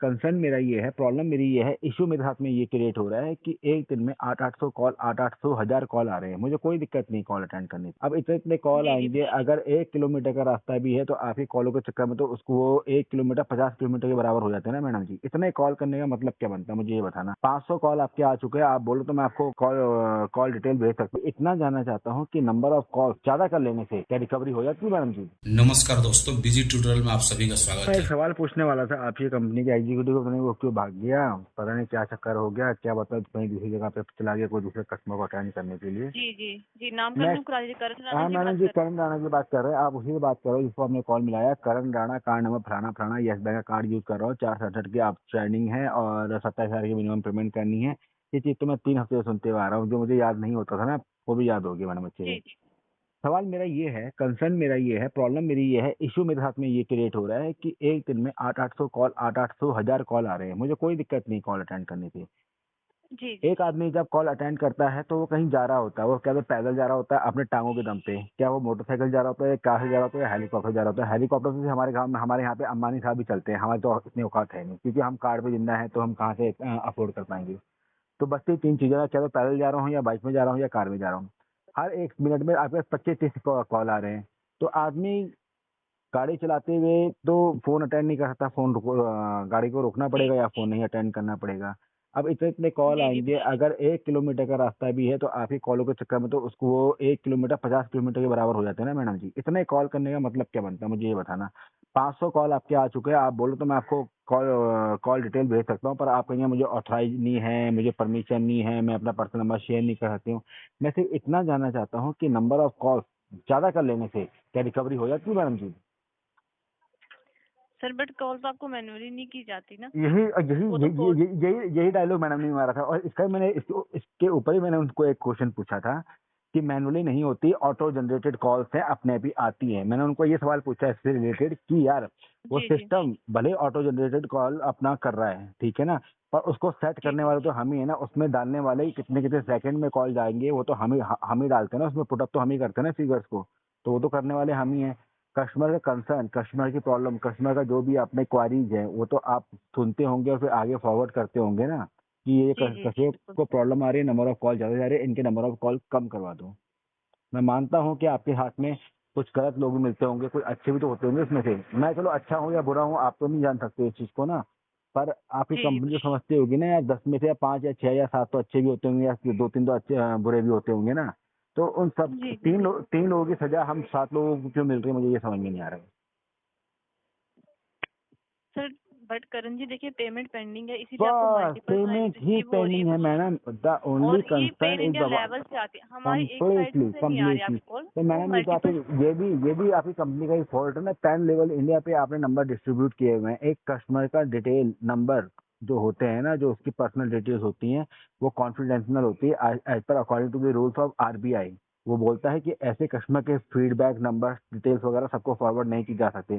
Concern मेरा ये है, प्रॉब्लम मेरी ये है, इश्यू मेरे साथ में ये क्रिएट हो रहा है कि एक दिन में 800 कॉल, 800 1000 कॉल आ रहे हैं। मुझे कोई दिक्कत नहीं कॉल अटेंड करने की। अब इतने इतने कॉल जी, जी, आएंगे, बताइए। अगर 1 किलोमीटर का रास्ता भी है तो आपके कॉलों के चक्कर में तो उसको वो 1 किलोमीटर 50 किलोमीटर के बराबर हो जाते हैं ना मैडम जी। इतने कॉल करने का मतलब क्या बनता है, मुझे ये बताना। 500 कॉल आपके आ चुके हैं, आप बोलो तो मैं आपको कॉल डिटेल भेज सकता हूँ। इतना जानना चाहता हूँ कि नंबर ऑफ कॉल ज्यादा कर लेने से क्या रिकवरी हो जाती है मैडम जी? नमस्कार दोस्तों, बिजी ट्यूटोरियल में आप सभी का मैं स्वागत एक है। सवाल पूछने वाला था, आपकी कंपनी के एग्जीक्यूटिव को, वो क्यों भाग गया? पता नहीं क्या चक्कर हो गया, क्या बता, कहीं दूसरी जगह पे चला गया कोई दूसरे कस्टमर को अटेंड करने के लिए। जी, जी, जी, नाम मैं करण करण राणा हाँ जी मैडम बात जी, कर रहे करण राणा की बात कर रहे हैं। आप उसी से बात करो जिसको हमने कॉल मिलाया। करण राणा, कार्ड नंबर फलाना फलाना, यस बैंक का कार्ड यूज कर रहा हूँ, 467 की आप ट्रेनिंग है और 27,000 की मिनिमम पेमेंट करनी है। ये चीज तो मैं 3 हफ्ते से सुनते हुए आ रहा हूँ, जो मुझे याद नहीं होता था ना वो भी याद हो गया मैडम अच्छे जी, से। जी, सवाल मेरा ये है, कंसर्न मेरा ये है, प्रॉब्लम मेरी ये है, इश्यू मेरे साथ में ये क्रिएट हो रहा है कि एक दिन में 800 कॉल, 800 1000 कॉल आ रहे हैं। मुझे कोई दिक्कत नहीं कॉल अटेंड करने की। जी, जी, एक आदमी जब कॉल अटेंड करता है तो वो कहीं जा रहा होता है, वो क्या तो पैदल जा रहा होता है अपने टांगों के दम पे, क्या वो मोटरसाइकिल जा रहा होता है, कार से जा रहा होता है, या हेलीकॉप्टर जा रहा होता है। हेलीकॉप्टर से हमारे गाँव में, हमारे यहाँ पे अंबानी साहब भी चलते हैं, हमारे तो इतनी औकात है नहीं, क्योंकि हम कार्ड पे जिंदा है तो हम कहाँ से अफोर्ड कर पाएंगे। तो बस ये 3 चीजें हैं, क्या तो पैदल जा रहा हूँ, या बाइक में जा रहा हूँ, या कार में जा रहा हूँ। हर 1 मिनट में आपके 25-30 कॉल आ रहे हैं। तो आदमी गाड़ी चलाते हुए तो फ़ोन अटेंड नहीं कर सकता, गाड़ी को रोकना जी, पड़ेगा या फ़ोन नहीं अटेंड करना पड़ेगा। अब इतने-इतने कॉल जी, जी, आएँगे, बताइए। अगर 1 किलोमीटर का रास्ता भी है तो आपकी कॉलों के चक्कर में तो उसको वो 1 किलोमीटर 50 किलोमीटर के बराबर हो जाते हैं ना मैडम जी। इतने कॉल करने का मतलब क्या बनता है, मुझे ये बताना। 500 कॉल आपके आ चुके हैं, आप बोलो तो मैं आपको कॉल डिटेल भेज सकता हूँ, पर आप कहेंगे मुझे ऑथराइज़ नहीं है, मुझे परमिशन नहीं है, मैं अपना पर्सनल नंबर शेयर नहीं कर सकती हूँ। मैं सिर्फ़ इतना जानना चाहता हूँ कि नंबर ऑफ कॉल्स ज़्यादा कर लेने से क्या रिकवरी हो जाती है मैडम जी? सर बट कॉल तो आपको मैन्युअली नहीं की जाती ना, यही यही वो तो यही फोर्स। यही यही यही डायलॉग मैडम ने मारा था, और इसका मैंने इसके ऊपर ही मैंने उनको एक क्वेश्चन पूछा था कि मैनुअली नहीं होती, ऑटो जनरेटेड कॉल्स है, अपने आप ही आती है। मैंने उनको ये सवाल पूछा इससे रिलेटेड कि यार वो जी, जी, सिस्टम भले ऑटो जनरेटेड कॉल अपना कर रहा है, ठीक है ना, पर उसको सेट जी, करने जी, वाले तो हम ही है ना, उसमें डालने वाले ही कितने कितने सेकंड में कॉल जाएंगे वो तो हम ही डालते हैं ना, उसमें पुटअप तो हम ही करते हैं ना फिगर्स को, तो वो तो करने वाले हम ही हैं। कस्टमर का कंसर्न, कस्टमर की प्रॉब्लम, कस्टमर का जो भी अपने क्वारीज है वो तो आप सुनते होंगे और फिर आगे फॉरवर्ड करते होंगे ना, कि ये जी, जी, जी, कस्टमर बिल्कुल को सर। प्रॉब्लम आ रही है, नंबर ऑफ कॉल ज़्यादा जा रहे हैं, इनके नंबर ऑफ कॉल कम करवा दो। मैं मानता हूँ कि आपके हाथ में कुछ गलत लोग भी मिलते होंगे, कुछ अच्छे भी तो होते होंगे उसमें से। मैं चलो अच्छा हूँ या बुरा हूँ आप तो नहीं जान सकते इस चीज़ को ना, पर आपकी जी, जी, कंपनी तो समझती होगी ना यार, 10 में से या 5 या 6 या 7 तो अच्छे भी होते होंगे, या 2-3 तो अच्छे बुरे भी होते होंगे ना। तो उन सब जी, जी, 3 लोगों की सजा हम 7 लोगों को क्यों मिल रही है, मुझे ये समझ में नहीं आ रहा है। सर बट करण जी देखिए, पेमेंट पेंडिंग है, इसीलिए आपको बस मल्टीपल टाइम पेमेंट ही रिसीव हो रही है पेंडिंग है कॉल। मैडम, द ओनली और ये concern pen is India the level से आती है, हमारी एक साइड कम्प्लीटली से नहीं आ रही कम्प्लीटली। आपकी कॉल, तो वो मैडम ये तो आपकी, मल्टीपल। ये भी आपकी कंपनी का ही फॉल्ट है ना। पैन लेवल इंडिया पे आपने नंबर डिस्ट्रीब्यूट किए हुए हैं, एक कस्टमर का डिटेल नंबर जो होते हैं ना, जो उसकी पर्सनल डिटेल्स होती हैं वो कॉन्फिडेंशियल होती है as per according to the rules of RBI. वो बोलता है कि ऐसे कस्टमर के फीडबैक नंबर डिटेल्स वगैरह सबको फॉरवर्ड नहीं की जा सकती।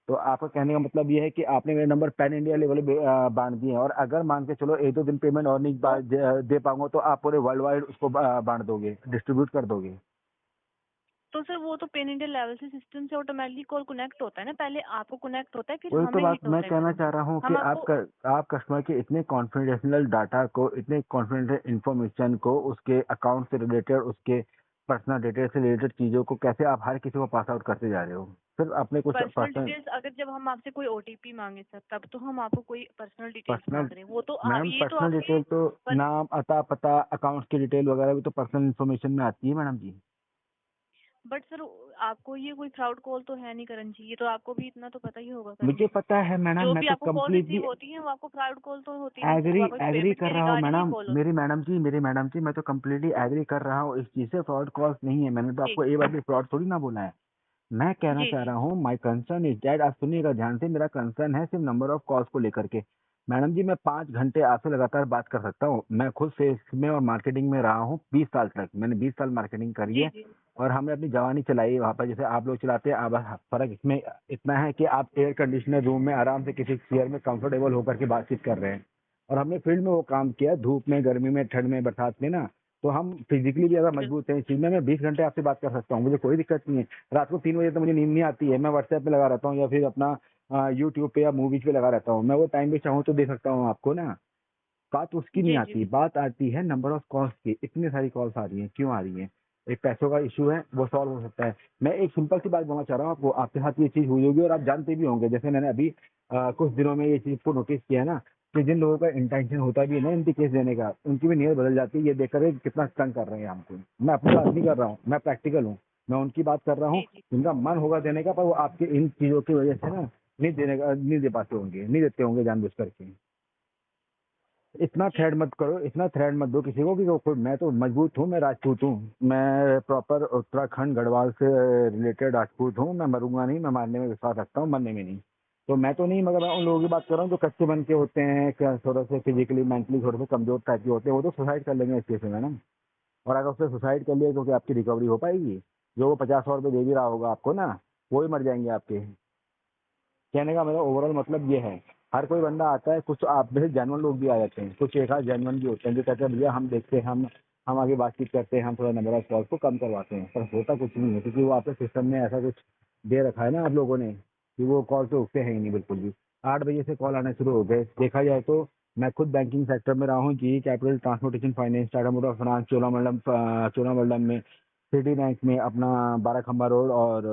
तो आपका कहने का मतलब ये है कि आपने मेरे नंबर पैन इंडिया लेवल पे बांट दिए हैं, और अगर मान के चलो 1-2 दिन पेमेंट और नहीं तो दे पाऊंगा तो आप पूरे वर्ल्ड वाइड उसको बांट दोगे, डिस्ट्रीब्यूट कर दोगे? सर वो तो पेन इंडिया लेवल से सिस्टम से ऑटोमेटिकली कॉल कनेक्ट होता है ना, पहले आपको कनेक्ट होता है फिर वही तो हमें बात हिट मैं होता है कहना करण चाह जी। रहा हूँ कि हम आपको। आप कस्टमर के इतने कॉन्फिडेंशियल डाटा को, इतने कॉन्फिडेंशियल इंफॉर्मेशन को, उसके अकाउंट से रिलेटेड, उसके पर्सनल डिटेल से रिलेटेड चीज़ों को कैसे आप हर किसी को पास आउट करते जा रहे हो? सिर्फ अपने कुछ पर्सनल पर्सनल डिटेल्स अगर जब हम आपसे कोई ओटीपी मांगे सर, तब तो हम आपको कोई पर्सनल डिटेल्स पर्सनल मांग रहे हैं, वो तो मैम, ये तो पर्सनल आपके। डिटेल तो पर नाम, अता, पता, अकाउंट्स की डिटेल वगैरह भी तो पर्सनल इन्फॉर्मेशन में आती है मैडम जी। बट सर आपको ये कोई फ्रॉड कॉल तो है नहीं करण जी, ये तो आपको भी इतना तो पता ही होगा करण मुझे जी। पता है मैडम, जो मैं भी तो आपको कॉल कम्प्लीटली रिसीव होती है वो आपको फ्रॉड कॉल तो होती नहीं सर, एग्री वो आपको एग्री पेमेंट कर के रहा हूँ रिगार्डिंग ही मैडम, कॉल होती मेरी मैडम जी, मैं तो कम्प्लीटली एग्री कर रहा हूँ इस चीज़ से। फ्रॉड कॉल्स नहीं है, मैंने तो है। आपको ये बात भी फ्रॉड थोड़ी ना बोला है। मैं कहना जी, चाह जी, रहा हूँ, माय कंसर्न इज दैट, आप सुनिएगा ध्यान से, मेरा कंसर्न है सिर्फ नंबर ऑफ कॉल्स को लेकर के। मैडम जी, मैं 5 घंटे आपसे लगातार बात कर सकता हूँ। मैं खुद सेल्स में और मार्केटिंग में रहा हूँ 20 साल तक, मैंने 20 साल मार्केटिंग करी जी, है, जी, और हमने अपनी जवानी चलाई है वहाँ पर जैसे आप लोग चलाते हैं। अब फर्क इसमें इतना है कि आप एयर कंडीशनर रूम में आराम से किसी चेयर में कंफर्टेबल होकर के बातचीत कर रहे हैं, और हमने फील्ड में वो काम किया, धूप में, गर्मी में, ठंड में, बरसात में ना। तो हम फिजिकली भी अगर जी, बिल्कुल। मजबूत हैं इस चीज में, मैं 20 घंटे आपसे बात कर सकता हूँ, मुझे कोई दिक्कत नहीं है। रात को 3 बजे तो मुझे नींद नहीं आती है, मैं व्हाट्सएप पे लगा रहता हूँ या फिर अपना यूट्यूब पे या मूवीज पे लगा रहता हूँ, मैं वो टाइम पे चाहूँ तो दे सकता हूँ आपको ना। बात उसकी नहीं जी जी आती, बात आती है नंबर ऑफ कॉल्स की। इतनी सारी कॉल्स आ रही हैं, क्यों आ रही हैं? एक पैसों का इशू है, वो सॉल्व हो सकता है। मैं एक सिंपल सी बात बोलना चाह रहा हूँ आपको, आपके साथ ये चीज़ हुई होगी और आप जानते भी होंगे। जैसे मैंने अभी कुछ दिनों में ये चीज़ को नोटिस किया है ना, कि जिन लोगों का इंटेंशन होता भी है ना इनकी केस देने का, उनकी भी नीयत बदल जाती है ये देख कर कितना तंग कर रहे हैं हमको। मैं अपनी बात नहीं कर रहा हूँ, मैं प्रैक्टिकल हूँ। मैं उनकी बात कर रहा हूँ जी जी जिनका मन होगा देने का, पर वो आपके इन चीज़ों की वजह से ना नहीं दे पाते होंगे, नहीं देते होंगे जानबूझ करके। इतना जी थ्रेड मत करो, इतना थ्रेड मत दो किसी को कि कोई, मैं तो मजबूत हूँ, मैं राजपूत हूँ, मैं प्रॉपर उत्तराखंड गढ़वाल से रिलेटेड राजपूत हूँ। मैं मरूंगा नहीं, मैं मारने में विश्वास रखता हूँ, मरने में नहीं। तो मैं तो नहीं, मगर मैं उन लोगों की बात कर रहा हूँ जो कच्चे मन के होते हैं, क्या थोड़ा से फिजिकली मेंटली थोड़े से कमजोर टाइप के होते हैं, वो तो सुसाइड कर लेंगे इस केस में मैडम। और अगर उसने सुसाइड कर लिया तो क्या आपकी रिकवरी हो पाएगी? जो वो 50-100 रुपये दे भी रहा होगा आपको ना, वो ही मर जाएंगे आपके। कहने का मेरा ओवरऑल मतलब ये है, हर कोई बंदा आता है, कुछ आप में से जेन्युइन लोग भी आ जाते हैं, कुछ एक आध जेन्युइन भी होते हैं जो कहते हैं भैया हम देखते हैं, हम आगे बातचीत करते हैं, हम थोड़ा नंबर ऑफ कॉल्स को कम करवाते हैं। पर होता कुछ नहीं है, क्योंकि वो आपके सिस्टम में ऐसा कुछ दे रखा है ना आप लोगों ने, कि वो कॉल तो उठते हैं ही नहीं बिल्कुल भी। 8 बजे से कॉल आने शुरू हो गए। देखा जाए तो मैं खुद बैंकिंग सेक्टर में रहा हूँ, G capital, transportation finance, Tata motor finance, Cholamandalam में, सिटी बैंक में, अपना 12 खंबा रोड और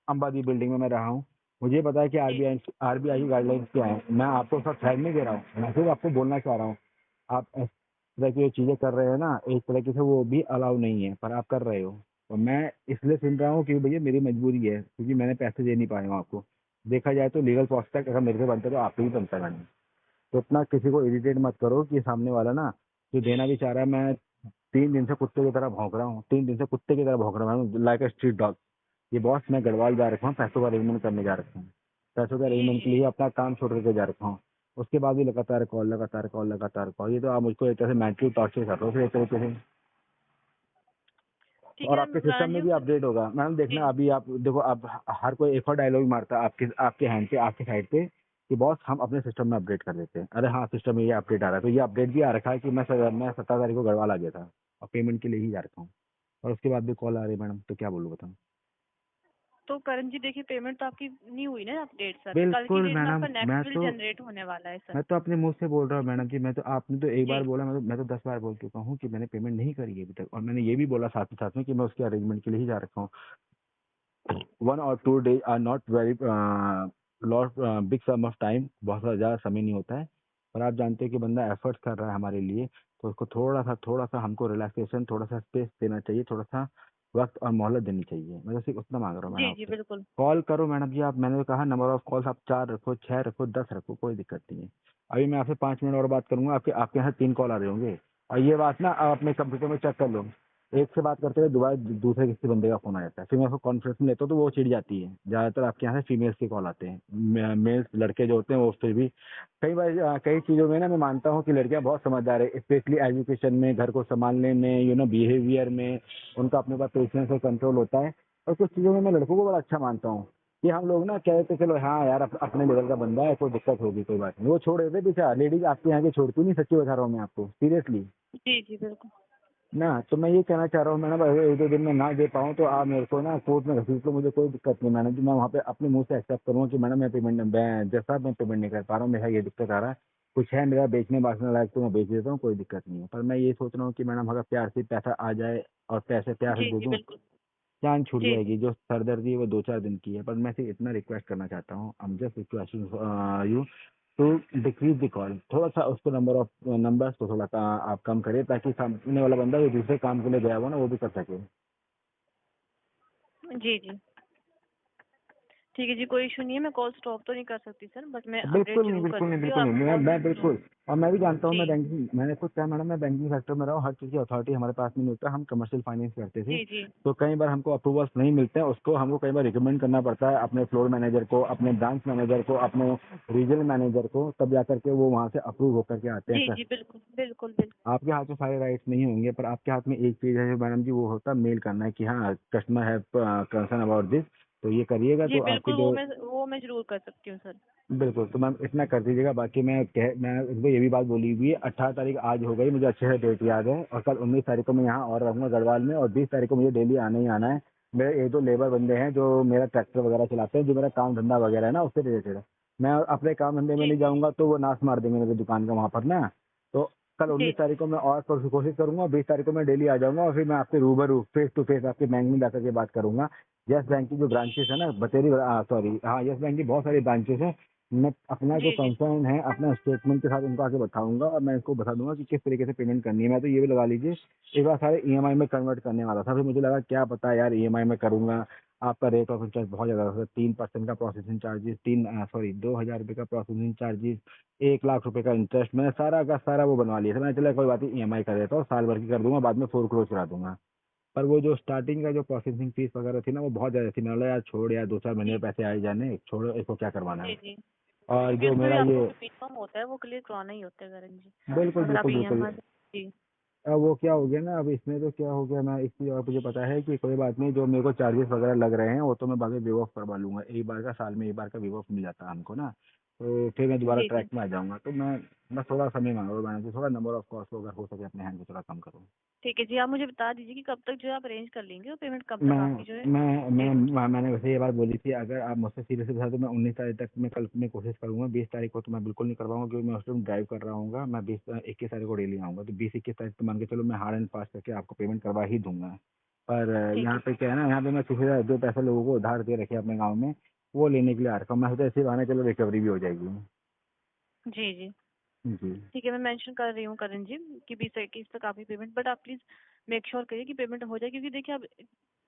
अंबाजी बिल्डिंग में मैं रहा हूँ। मुझे पता है कि जी आरबीआई आरबीआई की गाइडलाइंस क्या है। मैं आपको सब साइड नहीं दे रहा हूँ, मैं सिर्फ आपको बोलना चाह रहा हूँ। आप इस तरह की जो चीज़ें कर रहे हैं ना, एक तरीके से वो भी अलाउ नहीं है, पर आप कर रहे हो। तो मैं इसलिए सुन रहा हूँ कि भैया मेरी मजबूरी है, क्योंकि मैंने पैसे दे नहीं पाया हूँ आपको। देखा जाए तो लीगल प्रोस्पेक्ट अगर मेरे से बनता है तो आपको भी बनता है मैडम। तो इतना किसी को इरिटेट मत करो कि सामने वाला ना जो देना भी चाह रहा है। मैं 3 दिन से कुत्ते की तरह भौंक रहा हूँ, 3 दिन से कुत्ते की तरह भौंक रहा हूँ, लाइक अ स्ट्रीट डॉग। ये बॉस, मैं गढ़वाल जा रखा हूँ, पैसों का अरेंजमेंट करने जा रखा हूँ, पैसों के जी अरेंजमेंट के जी लिए अपना काम छोड़ करके जा रखा हूँ। उसके बाद भी लगातार कॉल, लगातार कॉल, लगातार कॉल। ये तो आप मुझको एक तरह से मेंटली टॉर्चर कर रहे हो फिर एक तरीके से। ठीक और है आपके सिस्टम राना में जी भी अपडेट होगा मैडम, देखना जी अभी आप देखो, अब हर कोई एक और डायलॉग मारता है आपके आपके हैंड पे, आपके साइड पे, कि बॉस हम अपने सिस्टम में अपडेट कर देते हैं। अरे हाँ, सिस्टम में ये अपडेट आ रहा है, तो ये अपडेट भी आ रखा है कि मैं 17 तारीख को गढ़वाल आ गया था और पेमेंट के लिए ही जा रखा हूँ। और उसके बाद भी कॉल आ रही है मैडम, तो क्या बोलूँ बताऊँ? तो करण जी देखिए पेमेंट तो आपकी नहीं हुई ना अपडेट सर, कल की बिल्कुल डेट में मैडम, आपका नेक्स्ट बिल जनरेट होने वाला है सर। मैं तो अपने मुंह से बोल रहा हूँ मैडम जी। मैं तो, आपने तो एक बार जी बोला, मैं तो 10 बार बोल चुका हूँ कि मैंने पेमेंट नहीं करी है अभी तक। और मैंने ये भी बोला साथ ही साथ में कि मैं उसके अरेंजमेंट के लिए ही जा रखा हूँ। 1 or 2 days are not very lot big some of time, बहुत ज़्यादा समय नहीं होता है। पर आप जानते हैं कि बंदा एफर्ट्स कर रहा है हमारे लिए, तो उसको थोड़ा सा हमको रिलैक्सेशन, थोड़ा सा स्पेस देना चाहिए, थोड़ा सा वक्त और मोहलत देनी चाहिए। मैं तो सिर्फ उतना मांग रहा हूँ मैडम जी जी आपसे। बिल्कुल। कॉल करो मैडम जी आप, मैंने तो कहा नंबर ऑफ कॉल्स आप 4 रखो, 6 रखो, 10 रखो, कोई दिक्कत नहीं है। अभी मैं आपसे 5 मिनट और बात करूंगा, आपके आपके यहाँ 3 कॉल आ रहे होंगे। और ये बात ना आप अपने कंप्यूटर में चेक कर लो, एक से बात करते हुए दोबारा दूसरे किसी बंदे का फोन आ जाता है, फिर मैं उसको कॉन्फ्रेंस में लेता हूँ तो वो चिढ़ जाती है। ज्यादातर आपके यहाँ से फीमेल्स के कॉल आते हैं, मेल्स लड़के जो होते हैं वो फिर भी कई बार कई चीज़ों में ना मैं मानता हूँ कि लड़कियां बहुत समझदार है, स्पेशली एजुकेशन में, घर को संभालने में, बिहेवियर में उनका अपने पास पेशेंस और कंट्रोल होता है। और कुछ चीज़ों में मैं लड़कों को बड़ा अच्छा मानता हूँ कि हम लोग ना कहते चलो हाँ यार अपने लेवल का बंदा है, कोई दिक्कत होगी कोई बात नहीं, वो छोड़ देते पीछा। लेडीज आपके यहाँ की छोड़ती नहीं, सच्ची बता रहा हूँ मैं आपको सीरियसली जी जी बिल्कुल। ना। तो मैं ये कहना चाह रहा हूँ मैडम, अगर 1-2 दिन में ना दे पाऊँ तो आप मेरे को ना कोर्ट में घसीट लो, मुझे कोई दिक्कत नहीं मैडम जी। मैं वहाँ पे अपने मुंह से एक्सेप्ट करूँगा कि मैडम मैं पेमेंट नहीं कर पा रहा हूँ, मेरा ये दिक्कत आ रहा है, कुछ है मेरा बेचने बाचने लायक तो मैं बेच देता हूँ, कोई दिक्कत नहीं है। पर मैं ये सोच रहा हूँ कि मैडम अगर प्यार से पैसा आ जाए और पैसे प्यार से जी दे जी दूँ, बिल्कुल। जान छूट जी जी जाएगी। जो सरदर्दी है वो 2-4 दिन की है। पर मैं सिर्फ इतना रिक्वेस्ट करना चाहता हूँ, I am just requesting you to decrease the call. थोड़ा सा उसको नंबर्स को थोड़ा सा आप कम करिए, ताकि सामने वाला बंदा जो दूसरे काम के लिए गया हुआ ना वो भी कर सके। जी जी ठीक है जी, कोई इशू नहीं है, मैं कॉल स्टॉप तो नहीं कर सकती सर, बट मैं अपडेट बिल्कुल नहीं, जरूर कर बिल्कुल नहीं, दूंगी और बिल्कुल नहीं, आपको मैं कॉल मैं बिल्कुल। और मैं भी जानता हूँ, जी मैंने खुद कहा मैडम, मैं बैंकिंग सेक्टर में रहा हूँ, हर चीज़ की अथॉरिटी हमारे पास में नहीं होता। हम कमर्शियल फाइनेंस करते थे, जी जी तो कई बार हमको अप्रूवल्स नहीं मिलते हैं, उसको हमको कई बार रिकमेंड करना पड़ता है अपने फ्लोर मैनेजर को, अपने ब्रांच मैनेजर को, अपने रीजनल मैनेजर को, तब जा करके वो वहाँ से अप्रूव होकर के आते जी हैं। जी बिल्कुल बिल्कुल बिल्कुल। आपके हाथ में सारे राइट्स नहीं होंगे, पर आपके हाथ में एक चीज़ है मैडम जी, वो होता है मेल करना है कि हाँ कस्टमर है कंसर्न अबाउट दिस, तो ये करिएगा जी तो आपकी बिल्कुल, जो। वो मैं जरूर कर सकती हूँ सर। बिल्कुल, तो मैम इतना कर दीजिएगा। बाकी मैं उनको ये भी बात बोली हुई है, 18 तारीख आज हो गई, मुझे अच्छे से डेट याद है, और कल 19 तारीख को मैं यहाँ और रहूँगा गढ़वाल में, और 20 तारीख को मुझे डेली आना ही आना है। मेरे एक दो लेबर बंदे हैं जो मेरा ट्रैक्टर वगैरह चलाते हैं, जो मेरा काम धंधा वगैरह है ना उससे रिलेटेड है। मैं अपने काम धंधे में जी नहीं जी जाऊंगा तो वो नाश मार देंगे मेरी दुकान का वहाँ पर ना। तो कल जी 19 तारीख को मैं और कोशिश करूंगा, 20 तारीख को मैं डेली आ जाऊंगा और फिर मैं आपसे रूबरू फेस टू फेस आपके बैंक में जाकर के बात करूंगा। यस बैंक की जो ब्रांचेस है ना बतेरी, सॉरी हाँ, यस बैंक की बहुत सारी ब्रांचेस हैं। मैं अपना जो जी जी कंसर्न है अपना स्टेटमेंट के साथ उनको आके बताऊंगा और मैं इसको बता दूंगा कि किस तरीके से पेमेंट करनी है। मैं तो ये भी लगा लीजिए एक बार सारे ईएमआई में कन्वर्ट करने वाला था, फिर मुझे लगा क्या पता यार ईएमआई में करूंगा, आपका रेट ऑफ इंटरेस्ट बहुत ज़्यादा होता है, 3% का प्रोसेसिंग चार्जेस, 2,000 रुपये का प्रोसेसिंग चार्जेस, 1 लाख रुपए का इंटरेस्ट। मैंने सारा का सारा वो बनवा लिया था। मैंने चला कोई बात नहीं, ईएमआई कर देता हूँ, साल भर की कर दूंगा, बाद में फोरक्लोज करा दूंगा। पर वो जो स्टार्टिंग का जो प्रोसेसिंग फीस वगैरह थी ना वो बहुत ज़्यादा थी। मैंने बोला यार छोड़ यार, 2-4 महीने में जी पैसे आए जाने, छोड़ो इसको क्या करवाना जी है। जी और क्योंकि जो उसमें भी मेरा आपको ये जो मिनिमम होता है वो क्लियर करवाना ही होता है करण जी। बिल्कुल अगर आप बिल्कुल बिल्कुल। ईएमआई जी अब वो क्या हो गया ना, अब इसमें तो क्या हो गया, मैं इसकी और मुझे पता है कि कोई बात नहीं, जो मेरे को चार्जेस वगैरह लग रहे हैं वो तो मैं बाद में वेव ऑफ करवा लूंगा। एक बार का, साल में एक बार का वेव ऑफ मिल जाता है हमको ना, तो फिर मैं दोबारा जी जी ट्रैक में आ जाऊंगा। तो मैं थोड़ा समय मांगा, मैंने थोड़ा नंबर ऑफ कॉस्ट अगर हो सके अपने हैंड में थोड़ा कम करूँ। ठीक है जी। आप मुझे बता दीजिए कि कब तक जो है आप अरेंज कर लेंगे और पेमेंट कब तक मैं आपकी जो है। जी मैंने वैसे ये बात बोली थी, अगर आप मुझसे सीधे से बता तो मैं 19 तारीख तक मैं कल मैं कोशिश करूंगा। 20 तारीख को तो मैं बिल्कुल नहीं कर पाऊंगा क्योंकि मैं उस टाइम ड्राइव कर रहा हूँ। मैं 21 तारीख को डेली आऊंगा, तो 20-21 तारीख तो मान के चलो मैं हार्ड एंड फास्ट करके आपको पेमेंट करवा ही दूंगा। पर ठीक यहाँ है पे क्या है ना, यहाँ पे मैं पिछले जो पैसे लोगों को उधार दे रखे अपने गाँव में वो लेने के लिए आ रखा हूँ। मैं सोचा ऐसे बहाने चलो रिकवरी भी हो जाएगी। जी जी जी ठीक है। मैं मेंशन कर रही हूँ करण जी कि 20 से 21 तक आपकी पेमेंट, बट आप प्लीज मेक श्योर करिए कि पेमेंट हो जाए, क्योंकि देखिए अब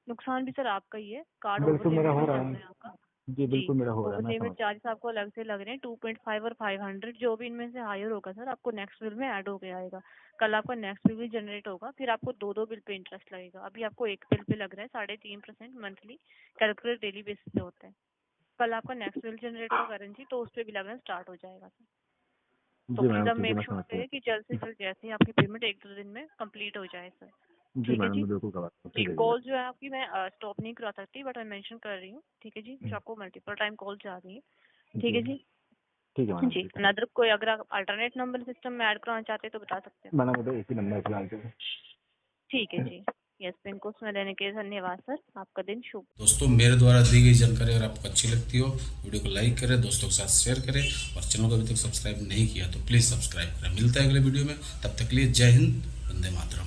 नुकसान भी सर आपका ही है, कार्ड ओवर बिल्कुल मेरा लिमिट हो में रहा चल रहा है। है आपका। जी जी बिल्कुल मेरा हो रहा है, ओवर मैं लिमिट समझ। चार्जेस आपको अलग से लग रहे हैं, 2.5 और 500, जो भी इनमें से हायर होगा सर आपको नेक्स्ट बिल में ऐड हो के आएगा। कल आपका नेक्स्ट बिल भी जनरेट होगा, फिर आपको दो बिल पे इंटरेस्ट लगेगा। अभी आपको एक बिल पे लग रहा है 3.5% मंथली, कैलकुलेट डेली बेसिस पे होता है। कल आपका नेक्स्ट बिल जनरेट होगा करण जी, तो उस पर भी लगना स्टार्ट हो जाएगा सर। तो जी प्लीज मैडम आप ठीक है, मेक मैं श्योर समझ गया। करिए कि जल्द से जल्द जैसे ही आपकी पेमेंट 1-2 दिन में कंप्लीट हो जाए सर। जी ठीक है मैडम जी। मैं बिल्कुल करवा दूँ, जी ठीक है जी। कॉल जो है आपकी मैं स्टॉप नहीं करा सकती, बट मैं मेंशन कर रही हूँ। ठीक है जी, जो आपको मल्टीपल टाइम कॉल जा रही है। ठीक जी है जी। ठीक है मैडम जी जी, थैंक अनदर कोई अगर आप अल्टरनेट नंबर सिस्टम में ऐड कराना चाहते हैं तो बता सकते हैं। यू। मैडम मुझे इसी नंबर फिलहाल के लिए। ठीक है जी। यस पिन को उसमें लेने के लिए धन्यवाद सर। आपका दिन शुभ। दोस्तों मेरे द्वारा दी गई जानकारी अगर आपको अच्छी लगती हो वीडियो को लाइक करें, दोस्तों के साथ शेयर करें और चैनल को अभी तक सब्सक्राइब नहीं किया तो प्लीज़ सब्सक्राइब करें। मिलता है अगले वीडियो में, तब तक के लिए जय हिंद, वंदे मातरम।